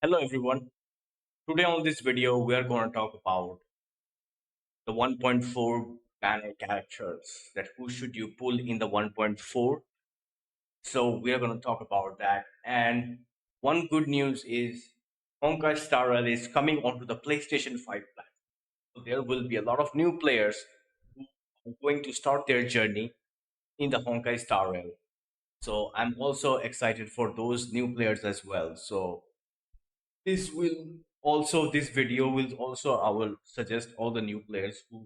Hello everyone. Today on this video we are going to talk about the 1.4 banner characters that who should you pull in the 1.4. So we are going to talk about that. And one good news is Honkai Star Rail is coming onto the PlayStation 5 platform. So there will be a lot of new players who are going to start their journey in the Honkai Star Rail. So I'm also excited for those new players as well. So this video will also I will suggest all the new players who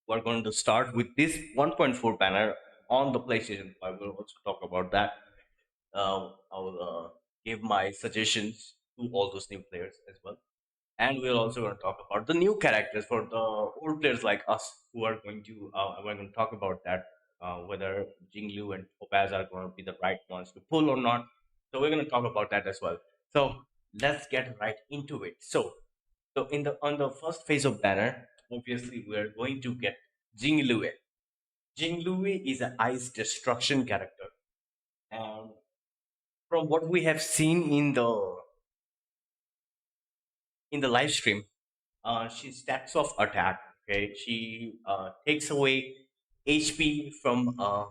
are going to start with this 1.4 banner on the PlayStation 5. We'll also talk about that. I will give my suggestions to all those new players as well. And we're also going to talk about the new characters for the old players like us who are going to we're going to talk about that, whether Jingliu and Topaz are going to be the right ones to pull or not. So we're going to talk about that as well. So let's get right into it. So in the on the first phase of banner, obviously we're going to get Jingliu. Jingliu is an ice destruction character, and from what we have seen in the live stream, she stacks off attack. Okay, she takes away HP from her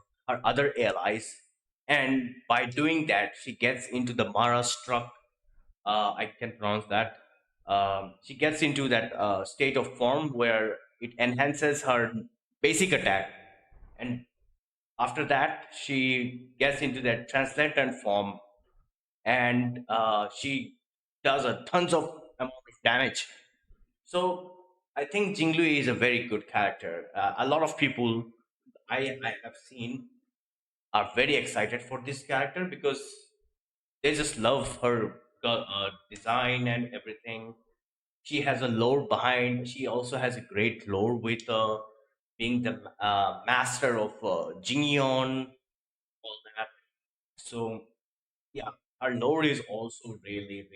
other allies, and by doing that, she gets into the Mara struck. I can pronounce that. She gets into that state of form where it enhances her basic attack, and after that, she gets into that translucent form, and she does a tons of amount of damage. So I think Jinglui is a very good character. A lot of people I have seen are very excited for this character because they just love her design and everything. She has a lore behind. She also has a great lore with being the master of Jingyon, all that. So yeah, her lore is also really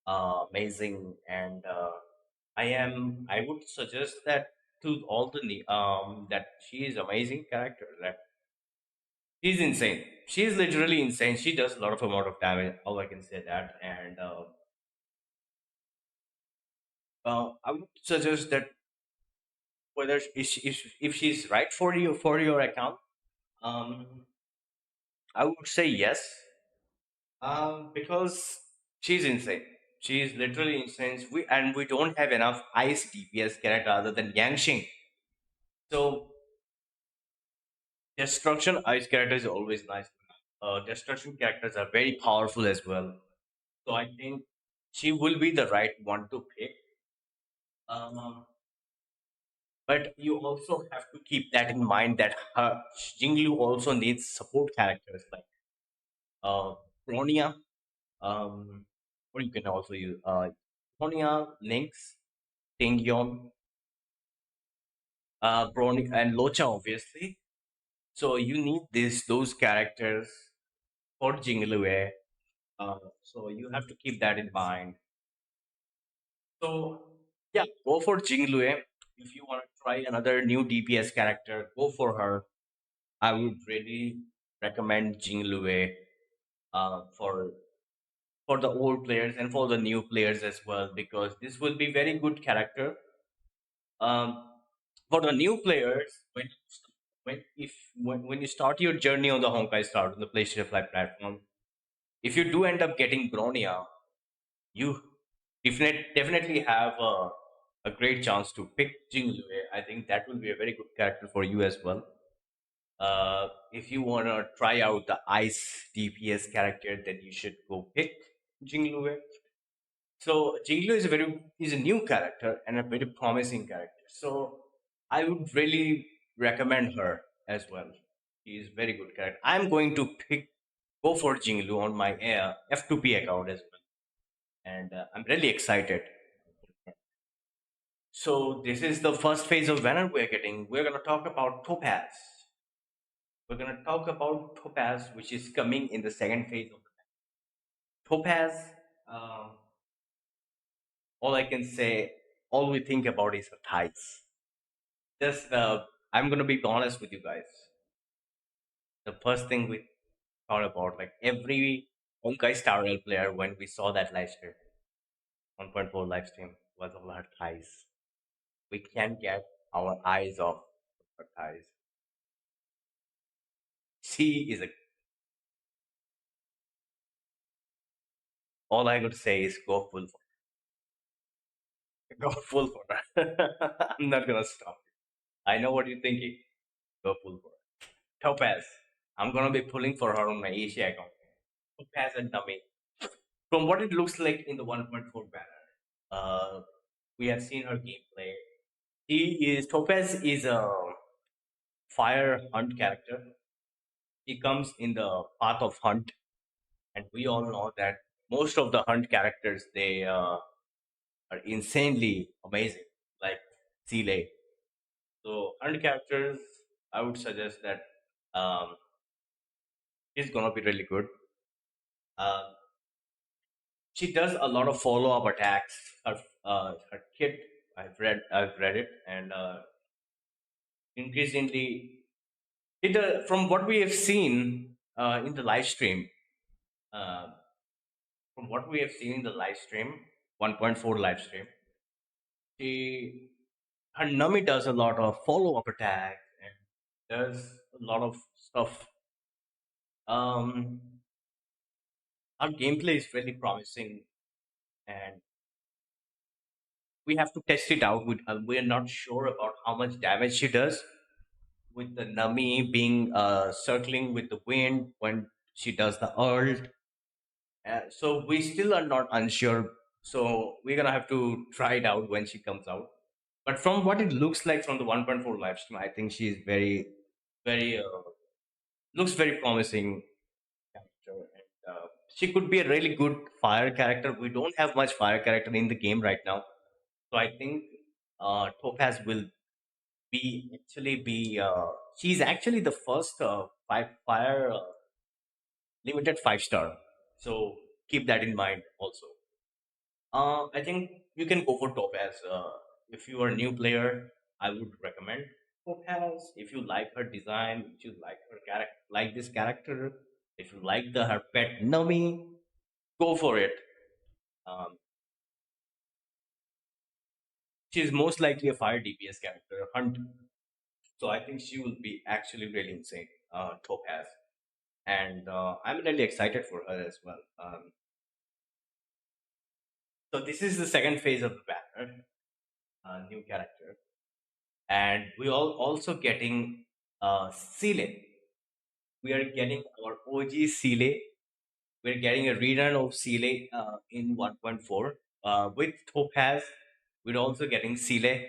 amazing, and I would suggest that to all the that she is amazing character. That she's insane. She's literally insane. She does a lot of amount of damage. All I can say that, and I would suggest that whether if she's right for you for your account, um, I would say yes, because she's insane. She's literally insane. We don't have enough ice DPS character other than Yangxing. So destruction ice character is always nice. Destruction characters are very powerful as well. So I think she will be the right one to pick. Um, but you also have to keep that in mind that her Jinglu also needs support characters like uh, Bronia, or you can also use Bronia, Lynx, Tingyon, Brony, and Locha, obviously. So you need those characters for Jinglue. So you have to keep that in mind. So yeah, go for Jinglue. If you want to try another new DPS character, go for her. I would really recommend Jinglue for the old players and for the new players as well because this will be very good character. For the new players, when you start your journey on the Honkai Star on the PlayStation 5 platform, if you do end up getting Bronia, you definitely have a great chance to pick Jinglue. I think that will be a very good character for you as well. If you want to try out the Ice DPS character, then you should go pick Jinglue. So Jinglue is a new character and a very promising character. So I would really recommend her as well. She is very good character. I'm going to go for Jinglue on my F2P account as well, and I'm really excited. So this is the first phase of banner we're getting. We're gonna talk about Topaz. We're gonna talk about Topaz, which is coming in the second phase of Topaz. Um, all I can say, all we think about is her thighs. Just, I'm gonna be honest with you guys. The first thing we thought about, like Honkai Star Rail player, when we saw that live stream, 1.4 live stream, was of her thighs. We can't get our eyes off her thighs. She is a. All I could say is go full for her. Go full for her. I'm not gonna stop you. I know what you're thinking. Go full for her. Topaz. I'm gonna be pulling for her on my Asia account. Topaz and Dummy. From what it looks like in the 1.4 banner, we have seen her gameplay. Topaz is a fire hunt character. He comes in the path of hunt, and we all know that most of the hunt characters are insanely amazing, like SEELE. So hunt characters, I would suggest that um, is gonna be really good. Uh, she does a lot of follow up attacks. Her kit, I've read it, and increasingly, from what we have seen in the live stream, uh, from what we have seen in the live stream, 1.4 live stream, she her Nami does a lot of follow up attacks and does a lot of stuff. Um, our gameplay is really promising, and we have to test it out. We are not sure about how much damage she does with the Nami being circling with the wind when she does the ult. So we still are not unsure. So we're gonna have to try it out when she comes out. But from what it looks like from the 1.4 live stream, I think she is very looks very promising character. And she could be a really good fire character. We don't have much fire character in the game right now, so I think Topaz will be she's actually the first fire limited 5 star. So keep that in mind also. I think you can go for Topaz. If you are a new player, I would recommend Topaz. If you like her design, if you like her character, like this character, if you like her pet Nami, go for it. Um, she's most likely a fire DPS character, Hunt. So I think she will be actually really insane, Topaz. And I'm really excited for her as well. So this is the second phase of the banner, new character, and we all also getting Seele. We are getting our OG Seele. We're getting a rerun of Seele in 1.4 with Topaz. We're also getting Seele.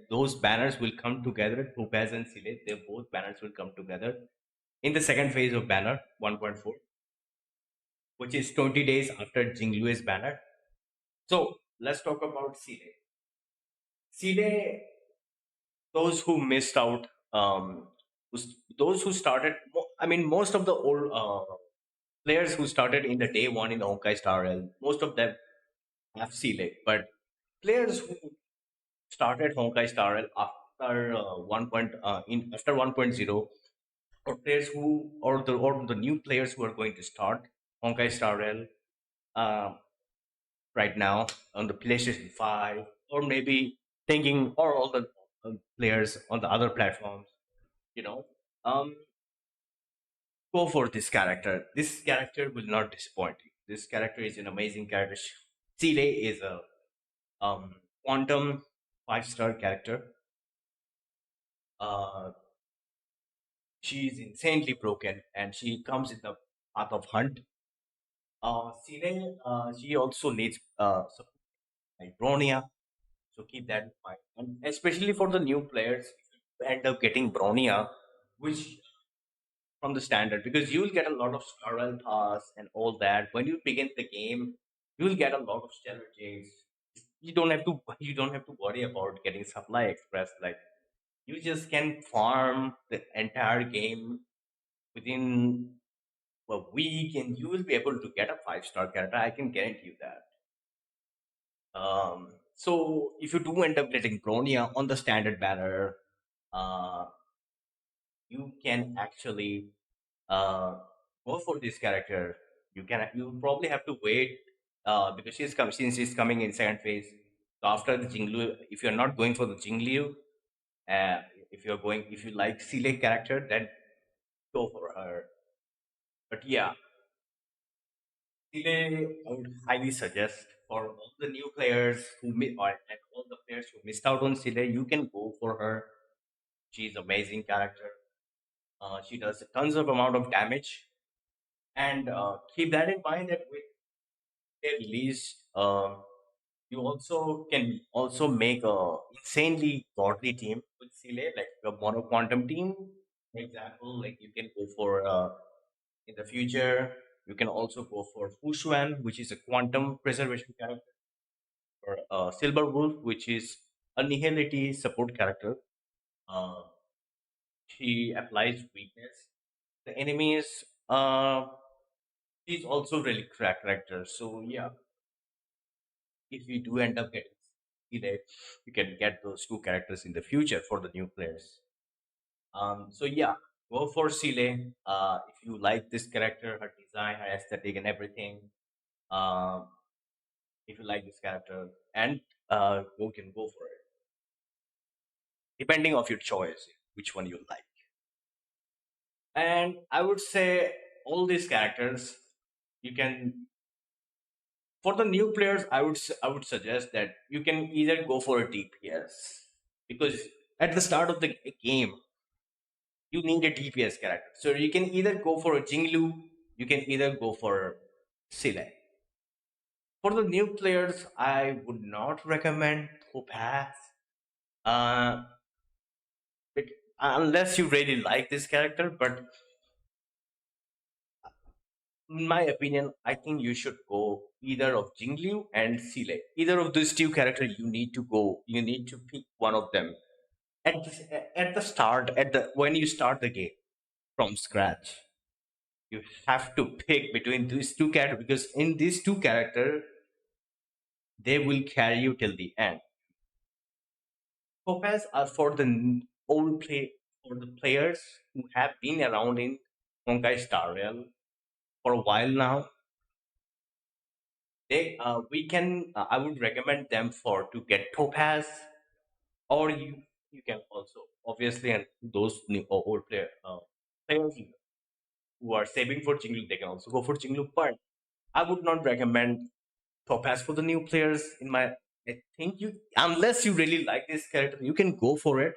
Those banners will come together. Topaz and Seele. Their both banners will come together in the second phase of banner 1.4, which is 20 days after Jingliu's banner. So let's talk about Seele. Seele, those who missed out, those who started, I mean, most of the old players who started in the day one in Honkai Star Rail, most of them have Seele. But players who started Honkai Star Rail after 1.0, or players who or the new players who are going to start Honkai Star Rail uh, right now on the PlayStation 5, or maybe thinking, or all the players on the other platforms, you know, um, go for this character. This character will not disappoint you. This character is an amazing character. Seele is a quantum 5 star character. Uh, she is insanely broken, and she comes in the path of hunt. Seele, she also needs support like Bronia. So keep that in mind. And especially for the new players, if you end up getting Bronia, which from the standard, because you will get a lot of Scarlet Pass and all that. When you begin the game, you will get a lot of Stellar Jades. You don't have to worry about getting Supply Express. Like you just can farm the entire game within a week, and you will be able to get a 5 star character. I can guarantee you that. So if you do end up getting Bronia on the standard banner, uh, you can actually uh, go for this character. You probably have to wait because since she's coming in second phase. So after the Jingliu, if you're not going for the Jingliu, uh, if you like Seele character, then go for her. But yeah, Seele, I would highly suggest for all the new players and all the players who missed out on Seele, you can go for her. She's amazing character. She does tons of amount of damage, and keep that in mind that with their release, you also can also make a insanely godly team with Seele, like a mono quantum team. For example, like you can go for in the future, you can also go for Fushuan, which is a quantum preservation character, or Silver Wolf, which is a nihility support character. Uh, she applies weakness. The enemies, she's also really crack character. So yeah, if you do end up getting Seele, you can get those two characters in the future for the new players. So yeah, go for Seele. If you like this character, her design, her aesthetic, and everything. Um, if you like this character, and you can go for it, depending of your choice, which one you like. And I would say all these characters, you can for the new players, I would suggest that you can either go for a DPS because at the start of the game you need a DPS character. So you can either go for a Jinglu, you can either go for Sile. For the new players, I would not recommend Topaz. Uh, it, unless you really like this character, but in my opinion, I think you should go either of Jingliu and Sile. Either of these two characters, you need to go. You need to pick one of them at the start. At the when you start the game from scratch, you have to pick between these two characters because in these two characters, they will carry you till the end. Topaz are for the old play for the players who have been around in Honkai Star Rail for a while now. They we can I would recommend them for to get Topaz, or you can also obviously, and those new or old players who are saving for Jinglu, they can also go for Jinglu. But I would not recommend Topaz for the new players. I think you unless you really like this character, you can go for it.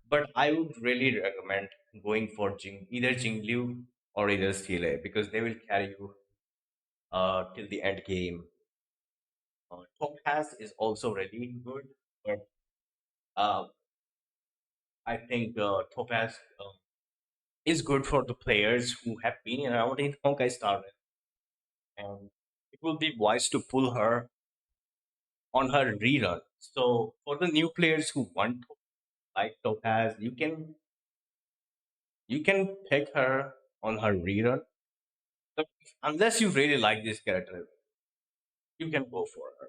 But I would really recommend going for either Jinglu or either Steele because they will carry you till the end game. Topaz is also really good, but uh, I think Topaz is good for the players who have been around in Honkai Star Rail, and it will be wise to pull her on her rerun. So for the new players who want to like Topaz, you can pick her on her rerun. But unless you really like this character, you can go for her.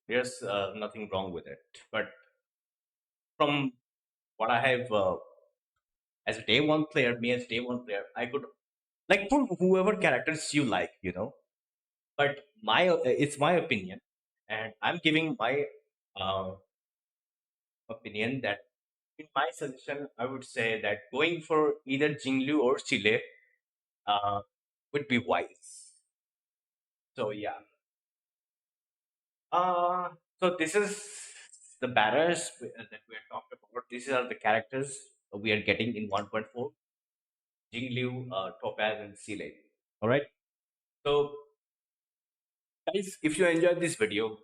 There's nothing wrong with it. But from what I have as a day one player, me as day one player, I could like for whoever characters you like, But it's my opinion, and I'm giving my uh, opinion that in my suggestion, I would say that going for either Jinglu or Chile uh, would be wise. So yeah, uh, so this is the banners that we are talked about. These are the characters we are getting in 1.4: Jinglu, Topaz, and Seele. All right. So guys, if you enjoyed this video,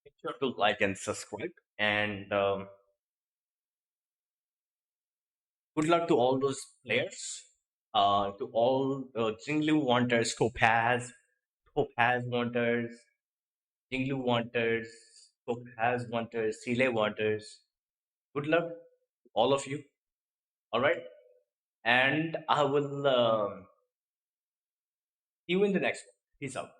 make sure to like and subscribe. And good luck to all those players. To all Jinglu wanters, Topaz wanters, Jinglu wanters, Topaz wanters, Seele wanters. Good luck, to all of you. All right, and I will see you in the next one. Peace out.